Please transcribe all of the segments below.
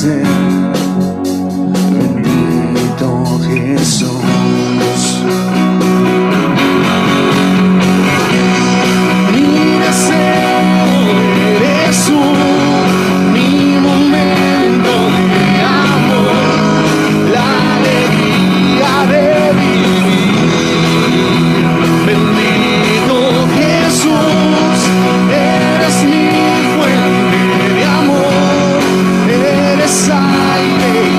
ser. Bendito Jesús. Mira, Señor, eres tú, mi momento de amor, la alegría de vivir. Bendito Jesús, eres mi fuente de amor, eres aire y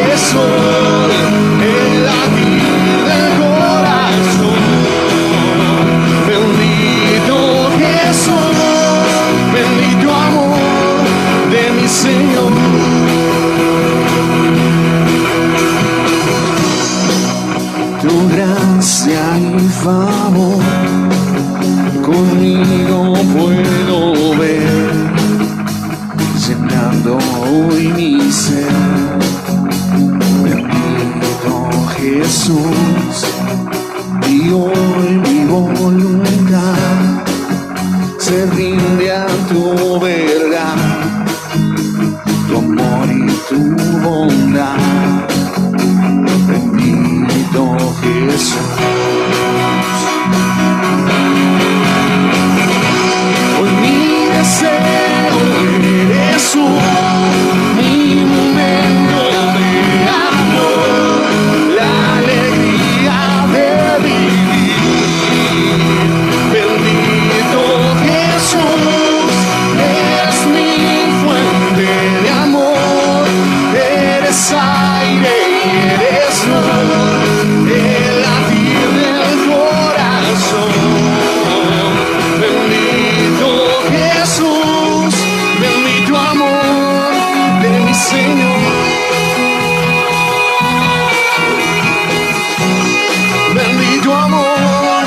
eres sol, el latir del corazón. Bendito Jesús, bendito amor de mi Señor. Tu gracia y favor conmigo puedo ver, llenando hoy mi ser. Bendito Jesús, y hoy mi voluntad se rinde a tu verdad, tu amor y tu bondad. Bendito Jesús. Hoy mi deseo eres tú, mi momento de amor, la alegría de vivir. Bendito Jesús, eres mi fuente de amor, eres aire y eres sol, el latir del corazón. Bendito Jesús, bendito amor de mi Señor. Bendito amor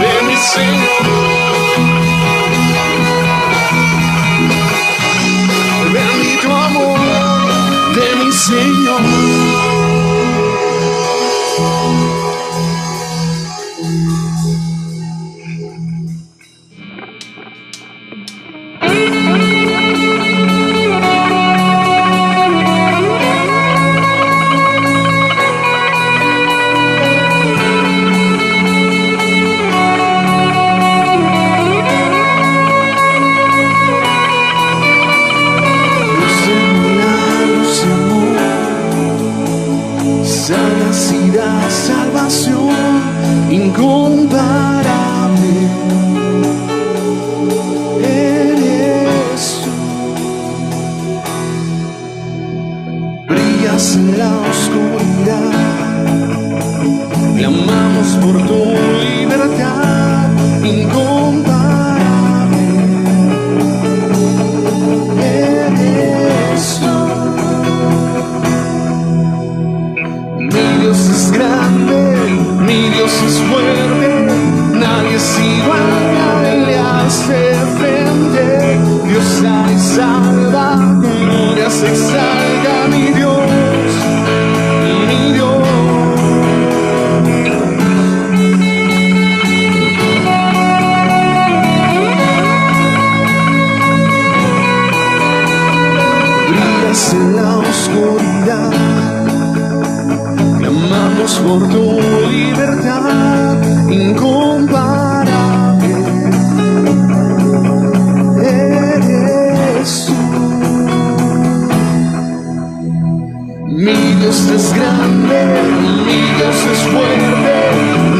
de mi Señor. Bendito amor de mi Señor. Sanacidad, salvación incomparable, eres tú. Brillas en la oscuridad, clamamos por tu libertad incomparable, eres tú. Mi Dios es grande, mi Dios es fuerte, nadie es igual, nadie le hace frente. Dios da y salva, gloria se exalta, mi Dios, mi Dios. Brillas en la oscuridad, clamamos por tu libertad incomparable, eres tú. Mi Dios es grande, mi Dios es fuerte,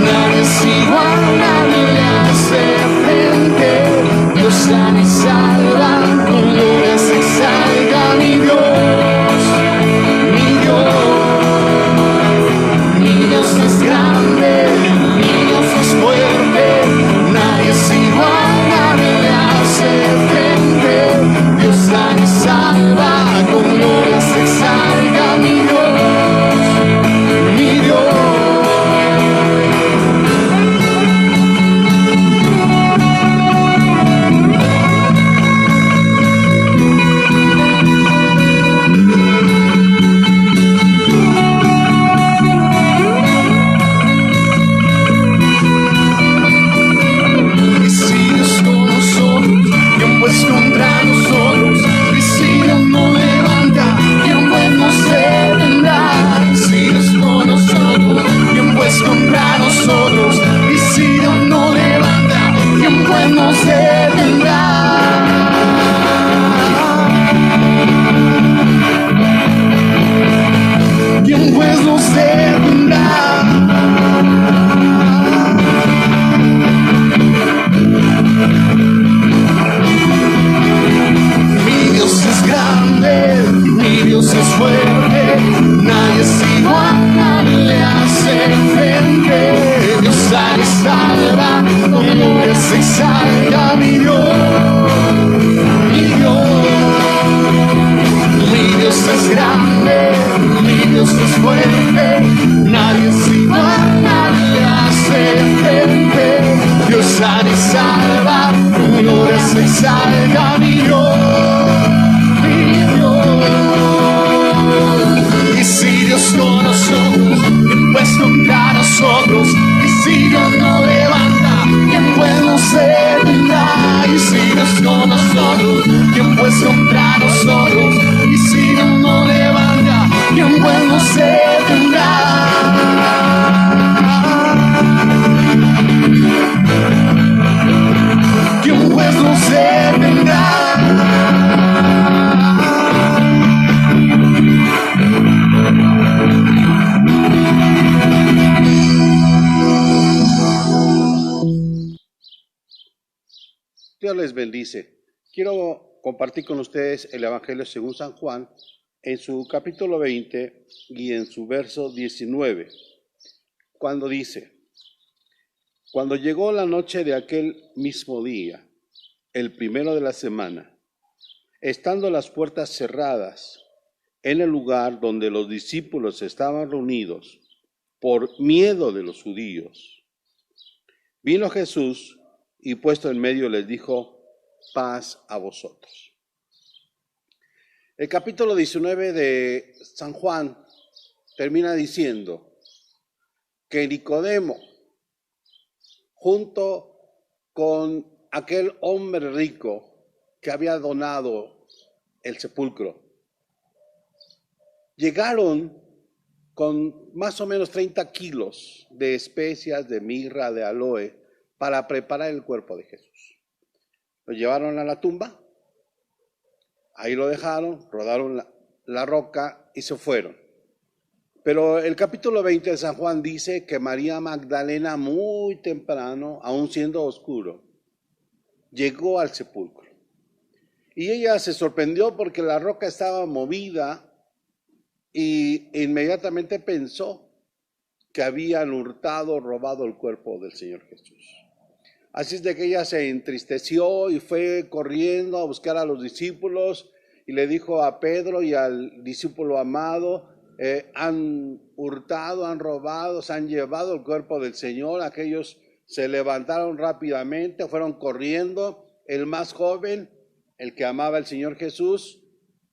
nadie es igual, nadie le hace frente. Dios sana y salva, con gloria se exalta, mi Dios, mi Dios. Mi Dios es grande, mi Dios es fuerte, nadie es igual, nadie le hace frente. Dios sana y salva, con gloria se exalta, mi Dios, mi Dios. Mi Dios es grande, mi Dios es fuerte, nadie es igual, nadie le hace frente. Dios sana y salva, gloria se exalta, mi Dios, mi Dios. Y si Dios con nosotros, ¿quién pues contra nosotros? Y si Dios no levanta, ¿quién pues nos detendrá? Y si Dios con nosotros, ¿quién pues contra nosotros? Y si Dios no levanta, ¿quién pues nos detendrá? ¿Quién pues nos detendrá? Dios les bendice. Quiero compartir con ustedes el Evangelio según San Juan en su capítulo 20 y en su verso 19, cuando dice: cuando llegó la noche de aquel mismo día, el primero de la semana, estando las puertas cerradas en el lugar donde los discípulos estaban reunidos por miedo de los judíos, vino Jesús y puesto en medio les dijo: paz a vosotros. El capítulo 19 de San Juan termina diciendo que Nicodemo, junto con aquel hombre rico que había donado el sepulcro, llegaron con más o menos 30 kilos de especias, de mirra, de aloe, para preparar el cuerpo de Jesús. Lo llevaron a la tumba, ahí lo dejaron, rodaron la roca y se fueron. Pero el capítulo 20 de San Juan dice que María Magdalena, muy temprano, aún siendo oscuro, llegó al sepulcro. Y ella se sorprendió porque la roca estaba movida y inmediatamente pensó que habían hurtado, robado el cuerpo del Señor Jesús. Así es de que ella se entristeció y fue corriendo a buscar a los discípulos y le dijo a Pedro y al discípulo amado: han hurtado, han robado, se han llevado el cuerpo del Señor. Aquellos se levantaron rápidamente, fueron corriendo. El más joven, el que amaba al Señor Jesús,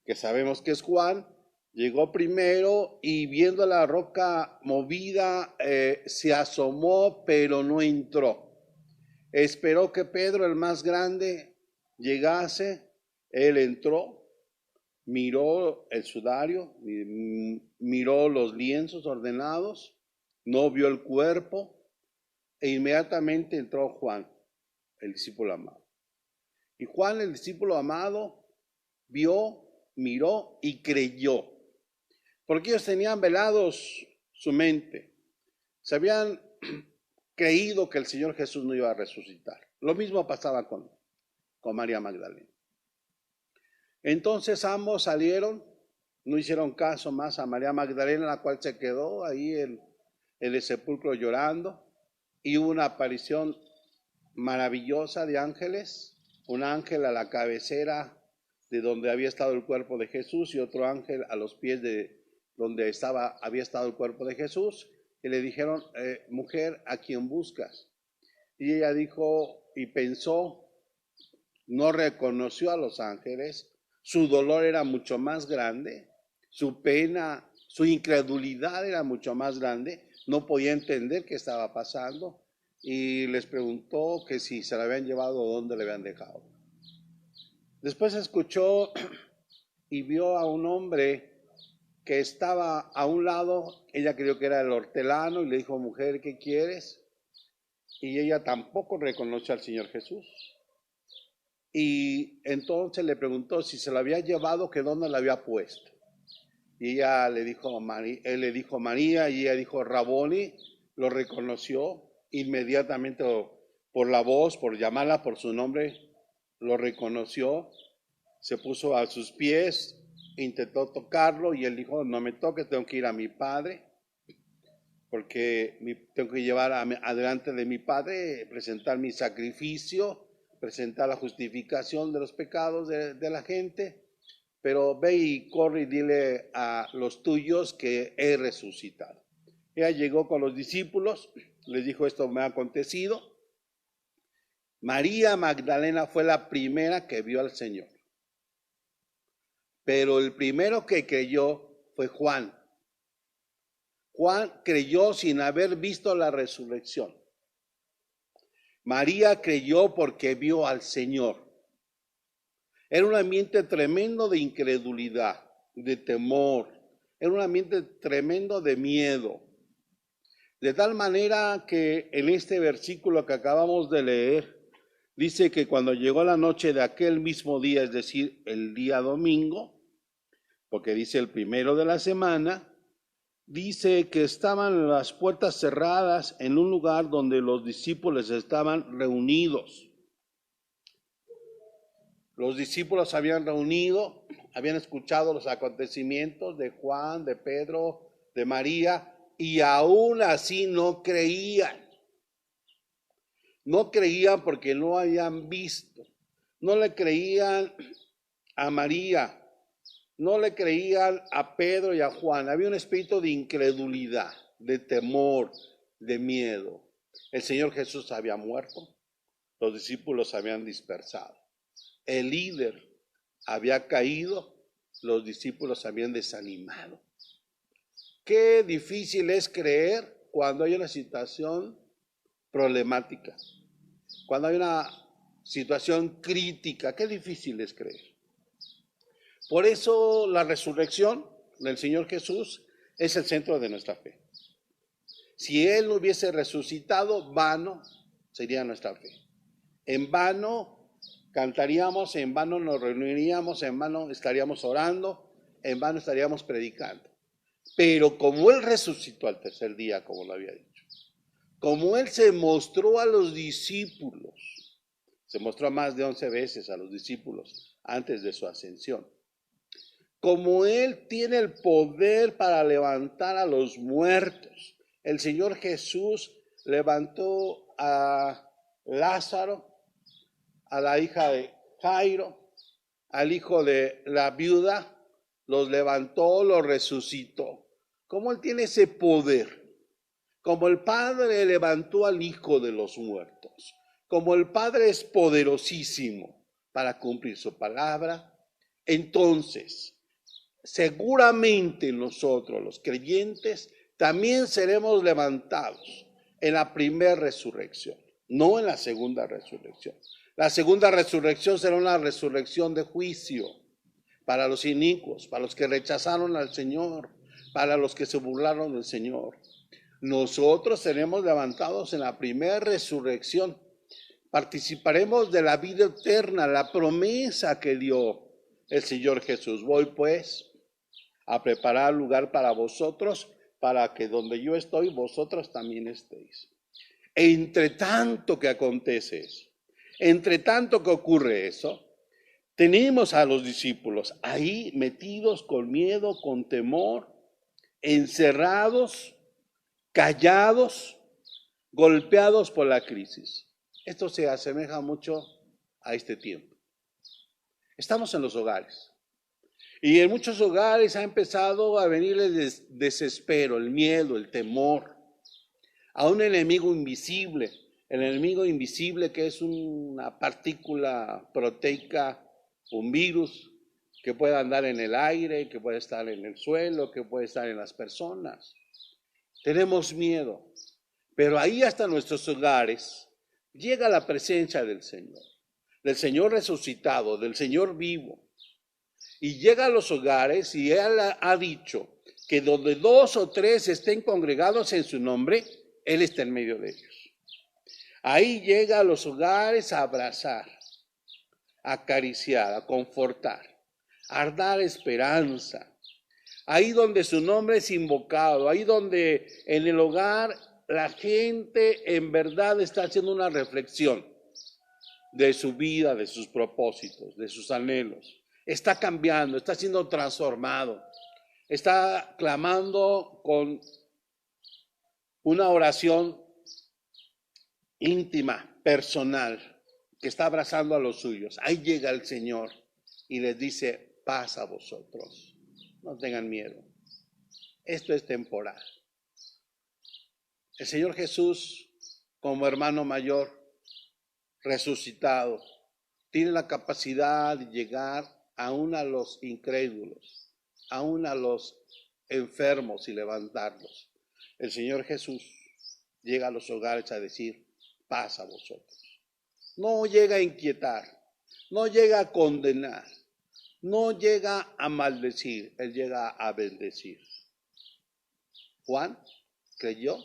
que sabemos que es Juan, llegó primero y viendo la roca movida, se asomó, pero no entró. Esperó que Pedro, el más grande, llegase. Él entró, miró el sudario, miró los lienzos ordenados, no vio el cuerpo, e inmediatamente entró Juan, el discípulo amado. Y Juan, el discípulo amado, vio, miró y creyó, porque ellos tenían velados su mente. Se habían creído que el Señor Jesús no iba a resucitar. Lo mismo pasaba con María Magdalena. Entonces ambos salieron, no hicieron caso más a María Magdalena, la cual se quedó ahí en el sepulcro llorando, y hubo una aparición maravillosa de ángeles, un ángel a la cabecera de donde había estado el cuerpo de Jesús y otro ángel a los pies de donde había estado el cuerpo de Jesús, y le dijeron: mujer, ¿a quién buscas? Y ella dijo y pensó, no reconoció a los ángeles, su dolor era mucho más grande, su pena, su incredulidad era mucho más grande, no podía entender qué estaba pasando, y les preguntó que si se la habían llevado o dónde le habían dejado. Después escuchó y vio a un hombre que estaba a un lado. Ella creyó que era el hortelano y le dijo: mujer, ¿qué quieres? Y ella tampoco reconoció al Señor Jesús. Y entonces le preguntó si se lo había llevado, que dónde la había puesto. Y él le dijo María, y ella dijo Raboni. Lo reconoció inmediatamente por la voz, por llamarla por su nombre, lo reconoció, se puso a sus pies, intentó tocarlo y él dijo: no me toques, tengo que ir a mi padre, porque tengo que llevar adelante de mi padre, presentar mi sacrificio, presentar la justificación de los pecados de la gente. pero ve y corre y dile a los tuyos que he resucitado. Ella llegó con los discípulos, les dijo: esto me ha acontecido. María Magdalena fue la primera que vio al Señor, pero el primero que creyó fue Juan. Juan creyó sin haber visto la resurrección. María creyó porque vio al Señor. Era un ambiente tremendo de incredulidad, de temor. Era un ambiente tremendo de miedo. De tal manera que en este versículo que acabamos de leer, dice que cuando llegó la noche de aquel mismo día, es decir, el día domingo, porque dice el primero de la semana, dice que estaban las puertas cerradas en un lugar donde los discípulos estaban reunidos. Los discípulos habían reunido, habían escuchado los acontecimientos de Juan, de Pedro, de María, y aún así no creían. No creían porque no habían visto. No le creían a María. No le creían a Pedro y a Juan. Había un espíritu de incredulidad, de temor, de miedo. El Señor Jesús había muerto. Los discípulos se habían dispersado. El líder había caído. Los discípulos se habían desanimado. Qué difícil es creer cuando hay una situación problemática. Cuando hay una situación crítica, qué difícil es creer. Por eso la resurrección del Señor Jesús es el centro de nuestra fe. Si Él no hubiese resucitado, vano sería nuestra fe. En vano cantaríamos, en vano nos reuniríamos, en vano estaríamos orando, en vano estaríamos predicando. Pero como Él resucitó al tercer día, como lo había dicho, como Él se mostró a los discípulos, se mostró más de 11 veces a los discípulos antes de su ascensión. Como Él tiene el poder para levantar a los muertos, el Señor Jesús levantó a Lázaro, a la hija de Jairo, al hijo de la viuda, los levantó, los resucitó. Como Él tiene ese poder, como el Padre levantó al Hijo de los muertos, como el Padre es poderosísimo para cumplir su palabra, entonces seguramente nosotros los creyentes también seremos levantados en la primera resurrección, no en la segunda resurrección. La segunda resurrección será una resurrección de juicio para los inicuos, para los que rechazaron al Señor, para los que se burlaron del Señor. Nosotros seremos levantados en la primera resurrección. Participaremos de la vida eterna, la promesa que dio el Señor Jesús. Voy pues a preparar lugar para vosotros, para que donde yo estoy, vosotros también estéis. Entre tanto que acontece eso, entre tanto que ocurre eso, tenemos a los discípulos ahí metidos con miedo, con temor, encerrados, callados, golpeados por la crisis. Esto se asemeja mucho a este tiempo. Estamos en los hogares y en muchos hogares ha empezado a venir el desespero, el miedo, el temor a un enemigo invisible. El enemigo invisible que es una partícula proteica, un virus que puede andar en el aire, que puede estar en el suelo, que puede estar en las personas. Tenemos miedo, pero ahí hasta nuestros hogares llega la presencia del Señor resucitado, del Señor vivo. Y llega a los hogares y Él ha dicho que donde 2 o 3 estén congregados en su nombre, Él está en medio de ellos. Ahí llega a los hogares a abrazar, a acariciar, a confortar, a dar esperanza. Ahí donde su nombre es invocado, ahí donde en el hogar la gente en verdad está haciendo una reflexión de su vida, de sus propósitos, de sus anhelos. Está cambiando, está siendo transformado, está clamando con una oración íntima, personal, que está abrazando a los suyos. Ahí llega el Señor y les dice: paz a vosotros. No tengan miedo. Esto es temporal. El Señor Jesús, como hermano mayor, resucitado, tiene la capacidad de llegar aún a los incrédulos, aún a los enfermos y levantarlos. El Señor Jesús llega a los hogares a decir, paz a vosotros. No llega a inquietar, no llega a condenar, no llega a maldecir, Él llega a bendecir. Juan creyó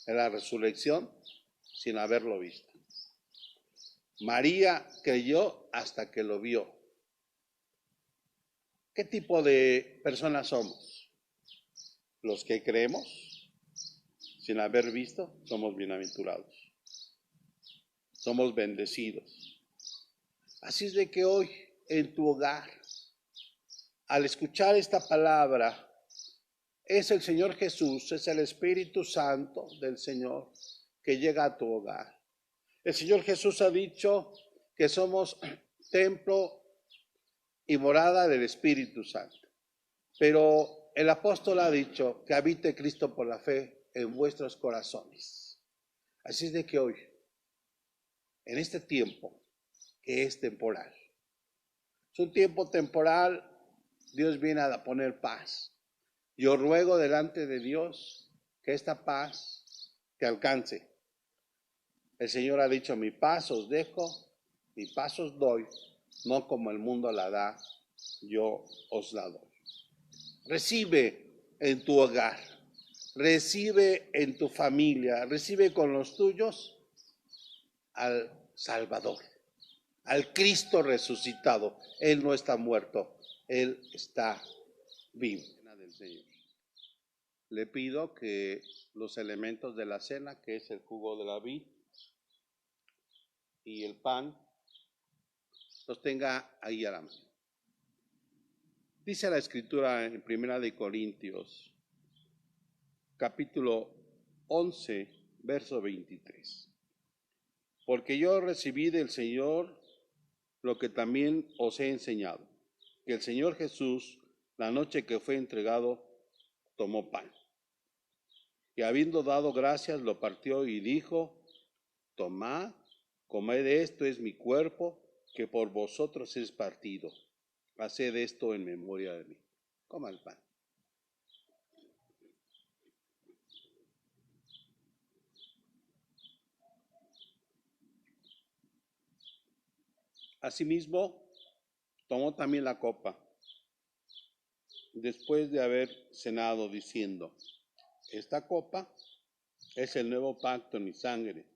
en la resurrección sin haberlo visto. María creyó hasta que lo vio. ¿Qué tipo de personas somos? Los que creemos sin haber visto, somos bienaventurados. Somos bendecidos. Así es de que hoy en tu hogar, al escuchar esta palabra, es el Señor Jesús, es el Espíritu Santo del Señor que llega a tu hogar. El Señor Jesús ha dicho que somos templo y morada del Espíritu Santo. Pero el apóstol ha dicho que habite Cristo por la fe en vuestros corazones. Así es de que hoy, en este tiempo que es temporal, es un tiempo temporal, Dios viene a poner paz. Yo ruego delante de Dios que esta paz te alcance. El Señor ha dicho, mi paz os dejo, mi paz os doy, no como el mundo la da, yo os la doy. Recibe en tu hogar, recibe en tu familia, recibe con los tuyos al Salvador, al Cristo resucitado. Él no está muerto, Él está vivo. Del Señor. Le pido que los elementos de la cena, que es el jugo de la vid y el pan, los tenga ahí a la mano. Dice la Escritura en 1 Corintios, capítulo 11, verso 23. Porque yo recibí del Señor lo que también os he enseñado, que el Señor Jesús, la noche que fue entregado, tomó pan. Y habiendo dado gracias, lo partió y dijo, tomad, comed, esto es mi cuerpo, que por vosotros es partido. Haced esto en memoria de mí. Coma el pan. Asimismo, tomó también la copa, después de haber cenado, diciendo, esta copa es el nuevo pacto en mi sangre.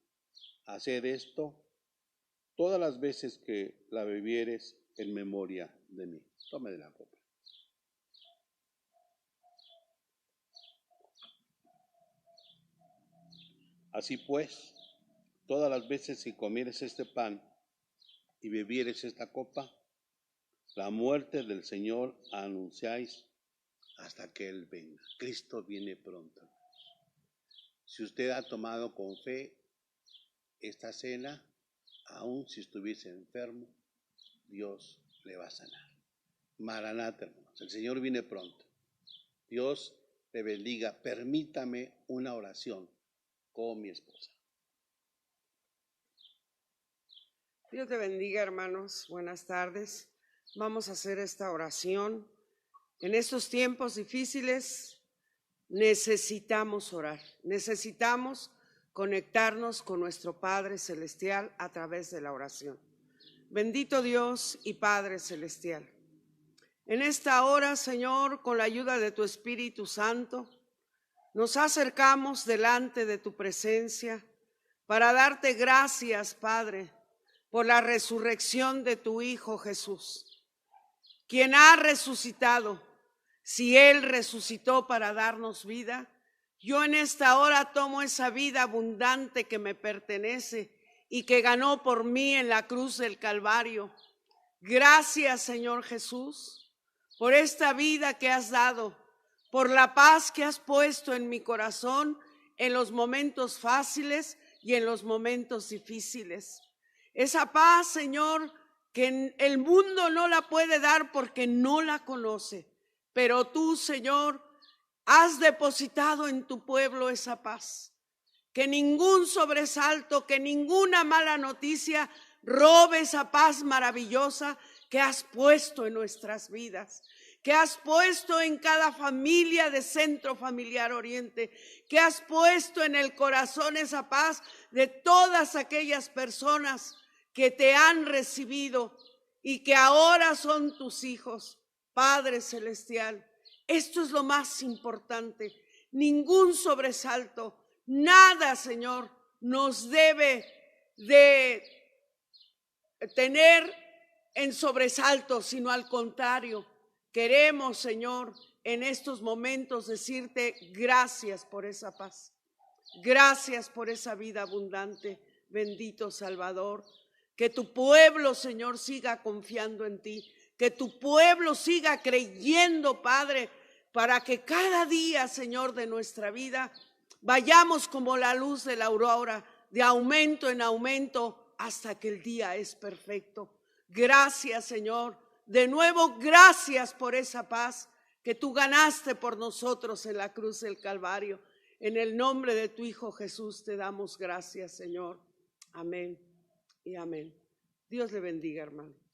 Haced esto todas las veces que la bebieres en memoria de mí. Tome de la copa. Así pues, todas las veces que comieres este pan y bebieres esta copa, la muerte del Señor anunciáis hasta que Él venga. Cristo viene pronto. Si usted ha tomado con fe esta cena, aun si estuviese enfermo, Dios le va a sanar. Maranata, hermanos, el Señor viene pronto. Dios le bendiga. Permítame una oración con mi esposa. Dios te bendiga, hermanos. Buenas tardes. Vamos a hacer esta oración. En estos tiempos difíciles necesitamos orar. Necesitamos conectarnos con nuestro Padre Celestial a través de la oración. Bendito Dios y Padre Celestial. En esta hora, Señor, con la ayuda de tu Espíritu Santo, nos acercamos delante de tu presencia para darte gracias, Padre, por la resurrección de tu Hijo Jesús, quien ha resucitado. Si Él resucitó para darnos vida, yo en esta hora tomo esa vida abundante que me pertenece y que ganó por mí en la cruz del Calvario. Gracias, Señor Jesús, por esta vida que has dado, por la paz que has puesto en mi corazón en los momentos fáciles y en los momentos difíciles. Esa paz, Señor, que el mundo no la puede dar porque no la conoce. Pero tú, Señor, has depositado en tu pueblo esa paz. Que ningún sobresalto, que ninguna mala noticia robe esa paz maravillosa que has puesto en nuestras vidas, que has puesto en cada familia de Centro Familiar Oriente, que has puesto en el corazón esa paz de todas aquellas personas que te han recibido y que ahora son tus hijos. Padre Celestial, esto es lo más importante. Ningún sobresalto, nada, Señor, nos debe de tener en sobresalto, sino al contrario. Queremos, Señor, en estos momentos decirte gracias por esa paz. Gracias por esa vida abundante, bendito Salvador. Que tu pueblo, Señor, siga confiando en ti. Que tu pueblo siga creyendo, Padre, para que cada día, Señor, de nuestra vida vayamos como la luz de la aurora, de aumento en aumento, hasta que el día es perfecto. Gracias, Señor. De nuevo, gracias por esa paz que tú ganaste por nosotros en la cruz del Calvario. En el nombre de tu Hijo Jesús te damos gracias, Señor. Amén y amén. Dios le bendiga, hermano.